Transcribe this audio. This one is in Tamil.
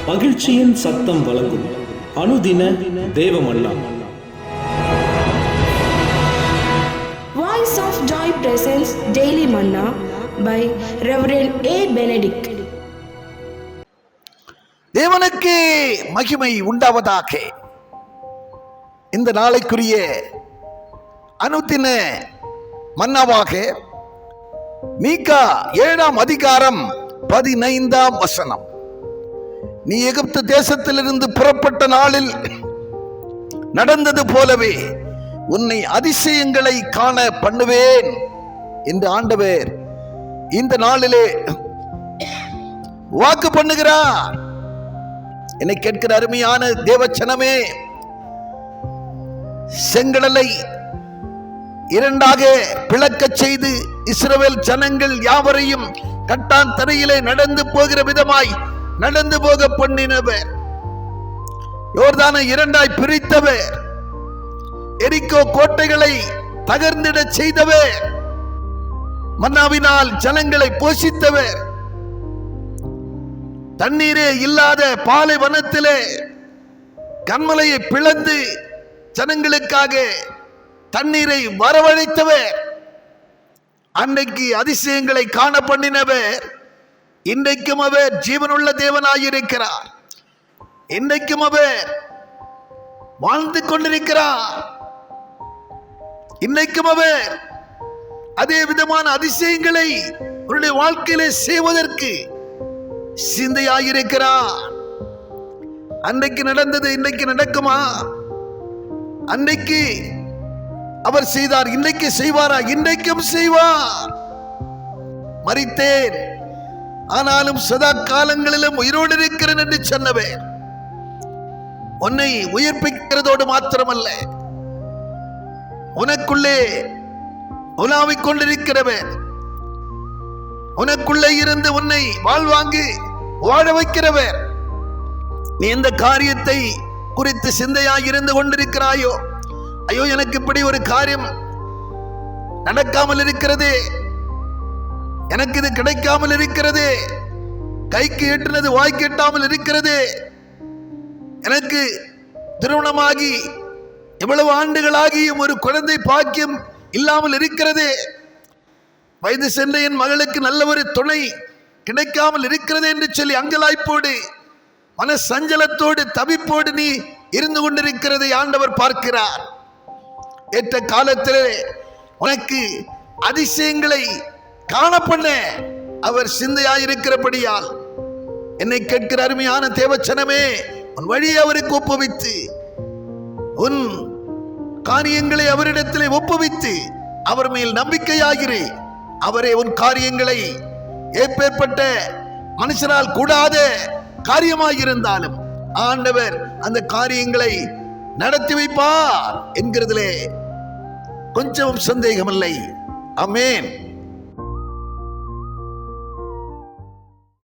மகிழ்ச்சியின் சத்தம் வழங்கும் அனுதின தேவமன்னா. Voice of Joy presents Daily Manna by Reverend A. Benedict. தேவனுக்கு மகிமை உண்டாவதாக. இந்த நாளைக்குரிய அனுதின மன்னாவாக மீகா 7ஆம் அதிகாரம் 15ஆம் வசனம். நீ எகிப்து தேசத்திலிருந்து புறப்பட்ட நாளில் நடந்தது போலவே உன்னை அதிசயங்களை காண பண்ணுவேன் என்று ஆண்டவர் இந்த நாளிலே வாக்கு பண்ணுகிறார். என்னை கேட்கிற அருமையான தேவச்சனமே, செங்கடலை இரண்டாக பிளக்கச் செய்து இஸ்ரவேல் ஜனங்கள் யாவரையும் கட்டான் தரையிலே நடந்து போகிற விதமாய் நடந்து போக பண்ணினவர், யோர்தானை இரண்டாய் பிரித்தவர், எரிகோ கோட்டைகளை தகர்ந்திட செய்தவர், மன்னாவினால் ஜனங்களை போஷித்தவர், தண்ணீரே இல்லாத பாலைவனத்திலே கன்மலையை பிளந்து ஜனங்களுக்காக தண்ணீரை வரவழைத்தவர், அன்றைக்கு அதிசயங்களை காண பண்ணினவர், இன்றைக்கும் அவர் ஜீவனுள்ள தேவனாயிருக்கிறார். இன்றைக்கும் அவர் வாழ்ந்து கொண்டிருக்கிறார். இன்றைக்கும் அவர் அதே விதமான அதிசயங்களை அவருடைய வாழ்க்கையிலே செய்வதற்கு சிந்தையாயிருக்கிறார். அன்றைக்கு நடந்தது இன்றைக்கு நடக்குமா? அன்றைக்கு அவர் செய்தார், இன்றைக்கு செய்வாரா? இன்றைக்கும் செய்வார். மரித்தேன் ஆனாலும் சதா காலங்களிலும் உயிரோடு இருக்கிறேன் என்று சொன்னவர், உன்னை உயிர்ப்பிக்கிறதோடு மாத்திரமல்ல, உனக்குள்ளே உலாவிக் கொண்டிருக்கிறவர், உனக்குள்ளே இருந்து உன்னை வாழ்வாங்கு வாழ வைக்கிறவர். நீ எந்த காரியத்தை குறித்து சிந்தையாய் இருந்து கொண்டிருக்கிறாயோ, ஐயோ எனக்கு இப்படி ஒரு காரியம் நடக்காமல் இருக்கிறது, எனக்கு இது கிடைக்காமல் இருக்கிறது, கைக்கு எட்டுனது வாய்க்கு எட்டாமல் இருக்கிறது, எனக்கு திருமணமாகி எவ்வளவு ஆண்டுகளாகியும் ஒரு குழந்தை பாக்கியம் இல்லாமல் இருக்கிறது, வயது சென்ற என் மகளுக்கு நல்ல ஒரு துணை கிடைக்காமல் இருக்கிறது என்று சொல்லி அங்கலாய்ப்போடு மன சஞ்சலத்தோடு தவிப்போடு நீ இருந்து கொண்டிருக்கிறதை ஆண்டவர் பார்க்கிறார். ஏற்ற காலத்திலே உனக்கு அதிசயங்களை காணப்பண்ண அவர் சிந்தையாயிருக்கிறபடியால் என்னை கேட்கிற அருமையான தேவச்சனமே, உன் வழியை அவருக்கு ஒப்புவித்து, உன் காரியங்களை அவரிடத்திலே ஒப்புவித்து அவர் மேல் நம்பிக்கையாகிறே. அவரே உன் காரியங்களை ஏற்பட்ட மனுஷனால் கூடாத காரியமாயிருந்தாலும் ஆண்டவர் அந்த காரியங்களை நடத்தி வைப்பார் என்கிறதிலே கொஞ்சம் சந்தேகமில்லை. ஆமென்.